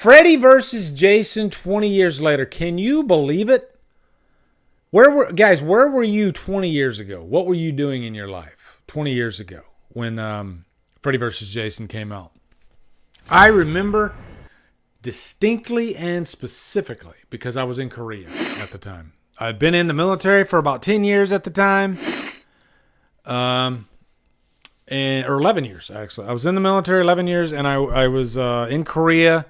Freddy versus Jason 20 years later. Can you believe it? Where were you 20 years ago? What were you doing in your life 20 years ago when Freddy versus Jason came out? I remember distinctly and specifically because I was in Korea at the time. I'd been in the military for about 10 years at the time. Or 11 years, actually. I was in the military 11 years, and I was in Korea.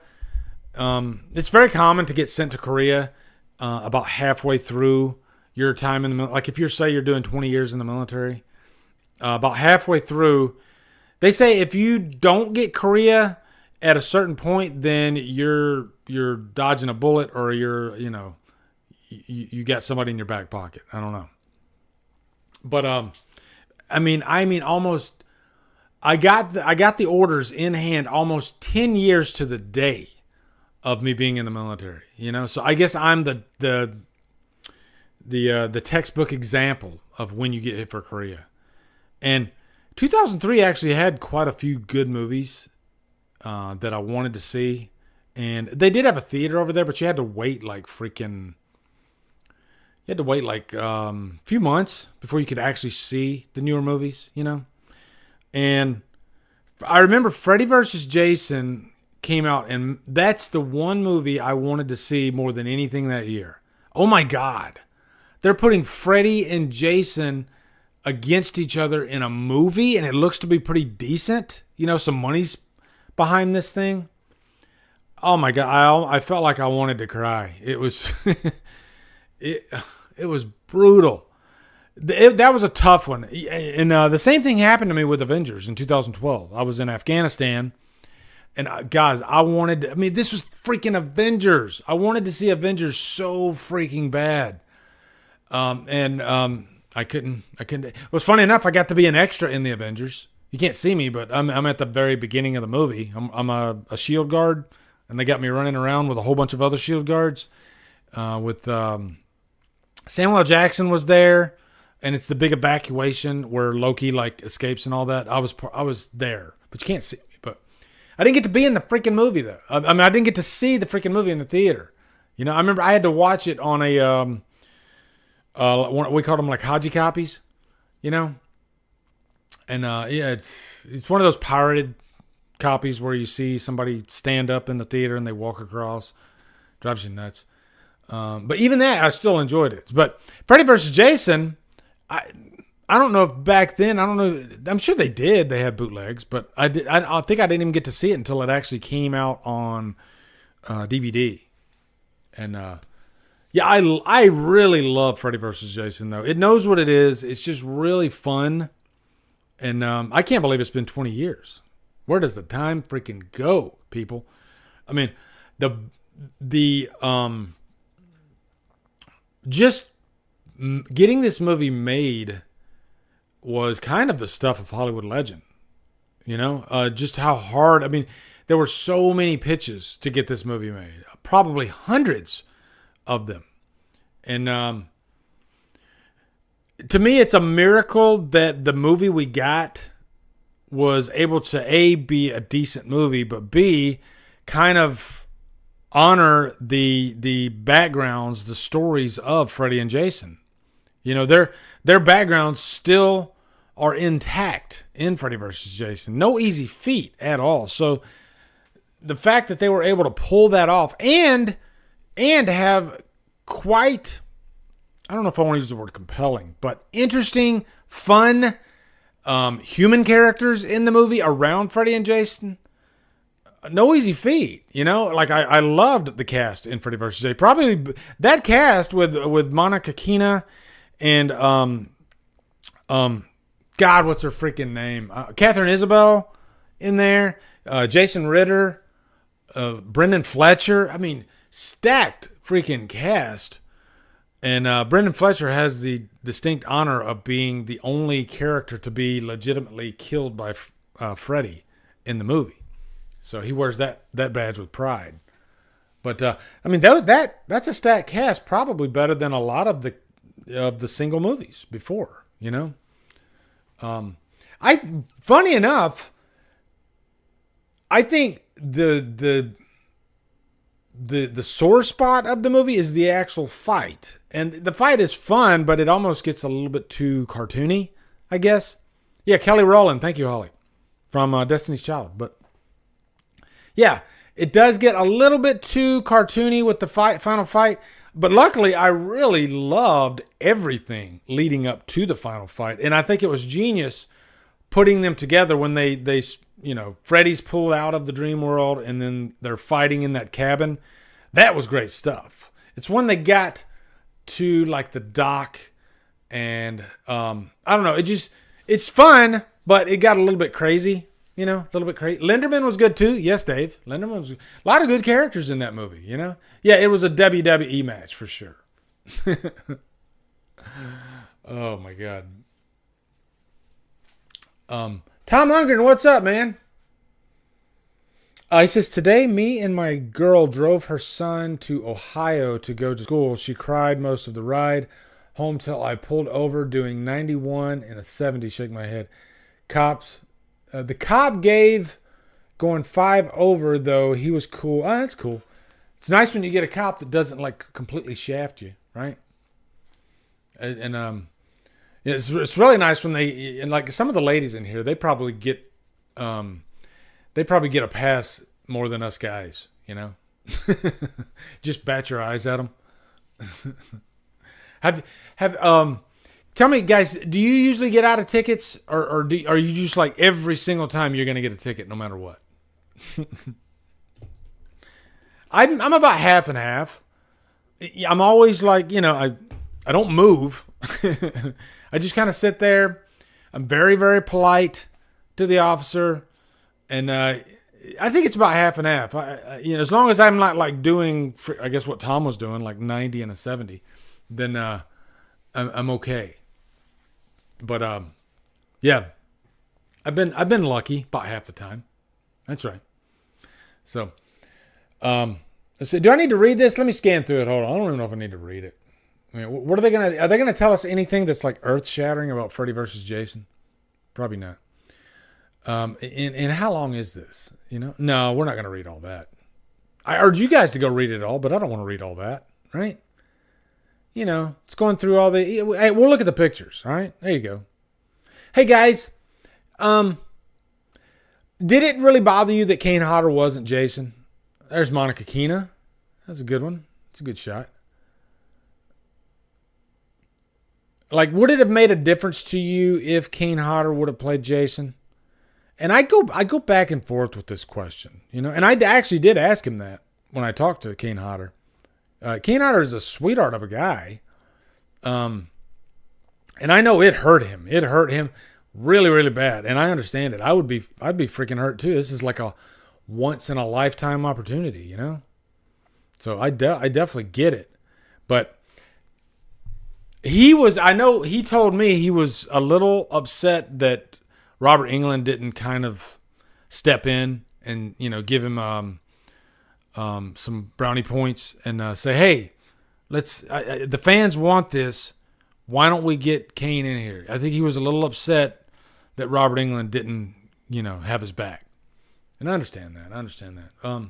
It's very common to get sent to Korea about halfway through your time in the military. Like if you're doing 20 years in the military, about halfway through, they say if you don't get Korea at a certain point, then you're dodging a bullet or you got somebody in your back pocket. I don't know. But I mean almost I got the orders in hand almost 10 years to the day of me being in the military, So I guess I'm the textbook example of when you get hit for Korea. And 2003 actually had quite a few good movies that I wanted to see. And they did have a theater over there, but you had to wait like a few months before you could actually see the newer movies, And I remember Freddy vs. Jason came out, and that's the one movie I wanted to see more than anything that year. Oh my God. They're putting Freddy and Jason against each other in a movie, and it looks to be pretty decent. Some money's behind this thing. Oh my God. I felt like I wanted to cry. It was... It was brutal. That was a tough one. And the same thing happened to me with Avengers in 2012. I was in Afghanistan. And guys, this was freaking Avengers. I wanted to see Avengers so freaking bad. I couldn't. It was funny enough, I got to be an extra in the Avengers. You can't see me, but I'm at the very beginning of the movie. I'm a shield guard. And they got me running around with a whole bunch of other shield guards. With... Samuel L. Jackson was there, and it's the big evacuation where Loki escapes and all that. I was there, but you can't see me. But I didn't get to be in the freaking movie though. I didn't get to see the freaking movie in the theater. I remember I had to watch it on a we called them like Haji copies, And it's one of those pirated copies where you see somebody stand up in the theater and they walk across. Drives you nuts. But even that, I still enjoyed it. But Freddy vs. Jason, I don't know if back then, I don't know. I'm sure they did. They had bootlegs, but I think I didn't even get to see it until it actually came out on DVD. And I really love Freddy vs. Jason though. It knows what it is. It's just really fun. And I can't believe it's been 20 years. Where does the time freaking go, people? I mean, just getting this movie made was kind of the stuff of Hollywood legend. Just how hard. I mean, there were so many pitches to get this movie made. Probably hundreds of them. And to me, it's a miracle that the movie we got was able to A, be a decent movie, but B, kind of honor the backgrounds, the stories of Freddy and Jason. Their backgrounds still are intact in Freddy vs. Jason. No easy feat at all. So the fact that they were able to pull that off and have quite, I don't know if I want to use the word compelling, but interesting, fun, human characters in the movie around Freddy and Jason. No easy feat, I loved the cast in Freddy vs. Jason. Probably that cast with Monica Keena and God, what's her freaking name? Catherine Isabel in there. Jason Ritter, Brendan Fletcher. I mean, stacked freaking cast. And Brendan Fletcher has the distinct honor of being the only character to be legitimately killed by Freddy in the movie. So he wears that badge with pride. But that's a stacked cast, probably better than a lot of the single movies before. Funny enough, I think the the sore spot of the movie is the actual fight. And the fight is fun, but it almost gets a little bit too cartoony, I guess. Yeah, Kelly Rowland. Thank you, Holly. From Destiny's Child. But yeah, it does get a little bit too cartoony with the final fight. But luckily, I really loved everything leading up to the final fight. And I think it was genius putting them together when they Freddy's pulled out of the dream world and then they're fighting in that cabin. That was great stuff. It's when they got to like the dock and I don't know. It's fun, but it got a little bit crazy. A little bit crazy. Linderman was good too. Yes, Dave. Linderman was a lot of good characters in that movie, Yeah, it was a WWE match for sure. Oh my God. Tom Lundgren, what's up, man? He says, today me and my girl drove her son to Ohio to go to school. She cried most of the ride home till I pulled over doing 91 and a 70, shake my head. The cop gave going 5 over, though. He was cool. Oh, that's cool. It's nice when you get a cop that doesn't like completely shaft you, right? And it's really nice when like some of the ladies in here, they probably get a pass more than us guys, Just bat your eyes at them. Tell me, guys, do you usually get out of tickets, or are you just like every single time you're going to get a ticket no matter what? I'm about half and half. I'm always like, I don't move. I just kind of sit there. I'm very, very polite to the officer, and I think it's about half and half. As long as I'm not like doing, I guess what Tom was doing, like 90 and a 70, then I'm okay. But yeah, I've been lucky about half the time. That's right. So, let's see. Do I need to read this? Let me scan through it. Hold on. I don't even know if I need to read it. I mean, what are they gonna tell us anything that's like earth shattering about Freddy versus Jason? Probably not. And how long is this? No, we're not gonna read all that. I urge you guys to go read it all, but I don't want to read all that, right? It's going through all the... Hey, we'll look at the pictures, all right? There you go. Hey, guys. Did it really bother you that Kane Hodder wasn't Jason? There's Monica Keena. That's a good one. It's a good shot. Like, would it have made a difference to you if Kane Hodder would have played Jason? And I go back and forth with this question, And I actually did ask him that when I talked to Kane Hodder. Kane Hodder is a sweetheart of a guy. And I know it hurt him. It hurt him really, really bad. And I understand it. I'd be freaking hurt too. This is like a once in a lifetime opportunity, So I definitely get it. But I know he told me he was a little upset that Robert Englund didn't kind of step in and, give him, some brownie points and say, hey, the fans want this. Why don't we get Kane in here? I think he was a little upset that Robert Englund didn't, have his back. And I understand that.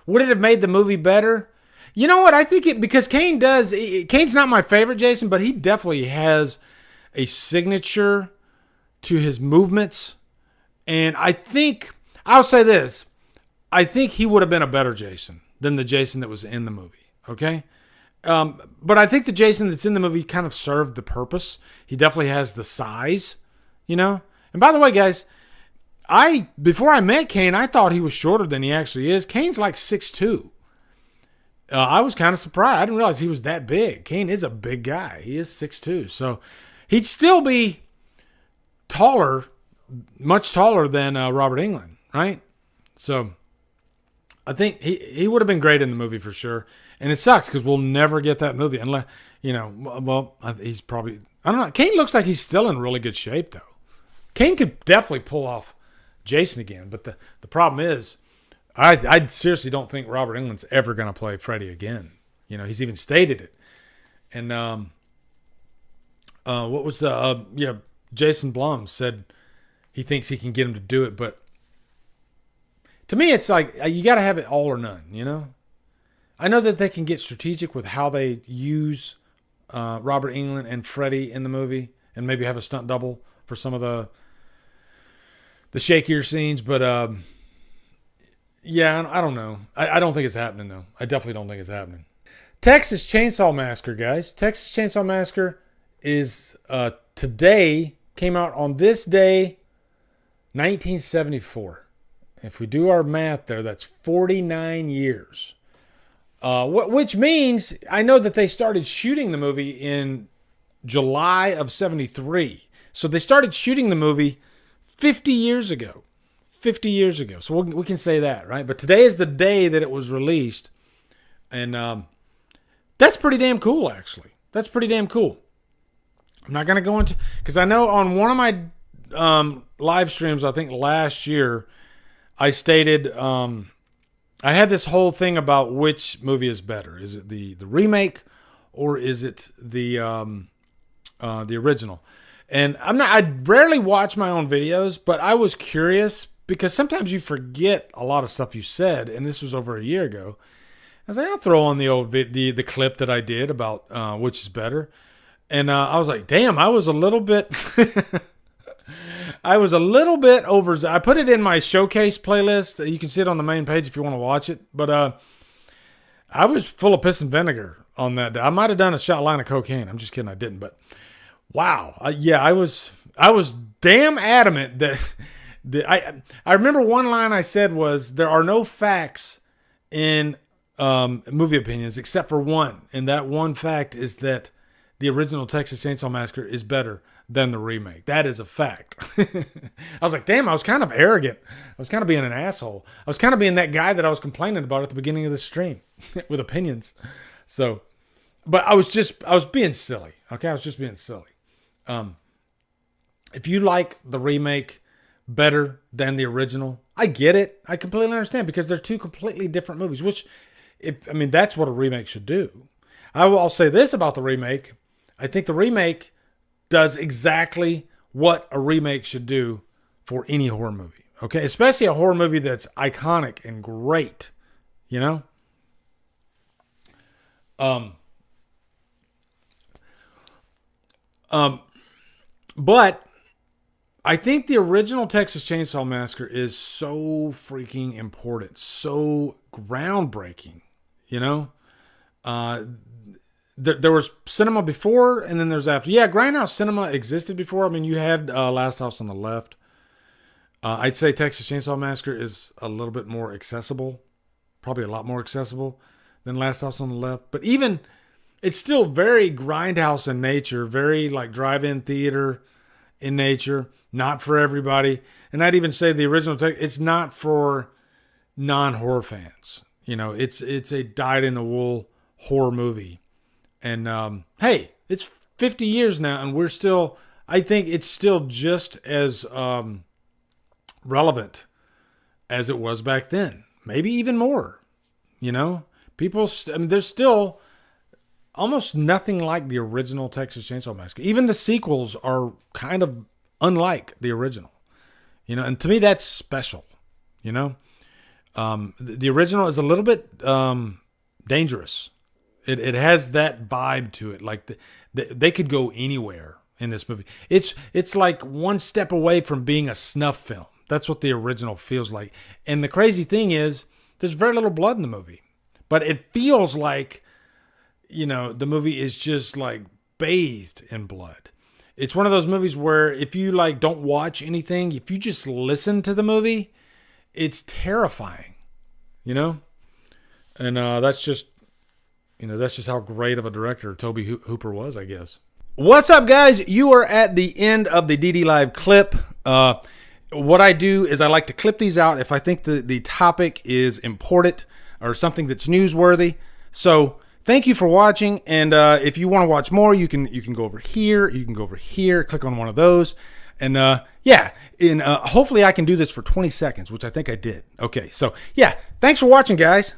Would it have made the movie better? You know what? I think because Kane's not my favorite Jason, but he definitely has a signature to his movements. And I'll say this. I think he would have been a better Jason than the Jason that was in the movie. Okay? But I think the Jason that's in the movie kind of served the purpose. He definitely has the size, And by the way, guys, before I met Kane, I thought he was shorter than he actually is. Kane's like 6'2". I was kind of surprised. I didn't realize he was that big. Kane is a big guy. He is 6'2". So he'd still be taller, much taller than Robert Englund, right? So I think he would have been great in the movie for sure. And it sucks because we'll never get that movie unless, he's probably, I don't know. Kane looks like he's still in really good shape though. Kane could definitely pull off Jason again. But the problem is, I seriously don't think Robert Englund's ever going to play Freddy again. He's even stated it. And what was Jason Blum said he thinks he can get him to do it. But to me, it's like you got to have it all or none, I know that they can get strategic with how they use Robert Englund and Freddy in the movie, and maybe have a stunt double for some of the shakier scenes. But yeah, I don't know. I don't think it's happening, though. I definitely don't think it's happening. Texas Chainsaw Massacre, guys. Texas Chainsaw Massacre is today, came out on this day, 1974. If we do our math there, that's 49 years. Which means, I know that they started shooting the movie in July of 73. So they started shooting the movie 50 years ago. 50 years ago. So we can say that, right? But today is the day that it was released. And that's pretty damn cool, actually. That's pretty damn cool. I'm not going to go into... Because I know on one of my live streams, I think last year, I stated... I had this whole thing about which movie is better. Is it the remake or is it the original? And I rarely watch my own videos, but I was curious because sometimes you forget a lot of stuff you said, and this was over a year ago. I was like, I'll throw on the old the clip that I did about which is better, and I was like, damn, I was a little bit. I was a little bit over. I put it in my showcase playlist. You can see it on the main page if you want to watch it. But I was full of piss and vinegar on that day. I might have done a shot line of cocaine. I'm just kidding. I didn't. But wow, yeah, I was damn adamant that I remember one line I said was, there are no facts in movie opinions except for one, and that one fact is that the original Texas Chainsaw Massacre is better than the remake. That is a fact. I was like, damn, I was kind of arrogant. I was kind of being an asshole. I was kind of being that guy that I was complaining about at the beginning of the stream with opinions. So, but I was being silly. Okay. I was just being silly. If you like the remake better than the original, I get it. I completely understand because they're two completely different movies, which that's what a remake should do. I'll say this about the remake. I think the remake does exactly what a remake should do for any horror movie. Okay? Especially a horror movie that's iconic and great. You know? But I think the original Texas Chainsaw Massacre is so freaking important. So groundbreaking. You know? There was cinema before, and then there's after. Yeah, Grindhouse cinema existed before. I mean, you had Last House on the Left. I'd say Texas Chainsaw Massacre is a little bit more accessible. Probably a lot more accessible than Last House on the Left. But even, it's still very Grindhouse in nature. Very like drive-in theater in nature. Not for everybody. And I'd even say the original, it's not for non-horror fans. You know, it's a dyed-in-the-wool horror movie. And hey, it's 50 years now, and I think it's still just as relevant as it was back then. Maybe even more. You know, there's still almost nothing like the original Texas Chainsaw Massacre. Even the sequels are kind of unlike the original. You know, and to me that's special. You know, the original is a little bit dangerous. It has that vibe to it. Like they could go anywhere in this movie. It's like one step away from being a snuff film. That's what the original feels like. And the crazy thing is, there's very little blood in the movie. But it feels like, you know, the movie is just like bathed in blood. It's one of those movies where if you like don't watch anything, if you just listen to the movie, it's terrifying. You know? And that's just how great of a director Tobe Hooper was, I guess. What's up, guys? You are at the end of the DD Live clip. What I do is I like to clip these out if I think the topic is important or something that's newsworthy. So thank you for watching. And if you want to watch more, you can go over here. You can go over here. Click on one of those. And hopefully I can do this for 20 seconds, which I think I did. Okay, so yeah, thanks for watching, guys.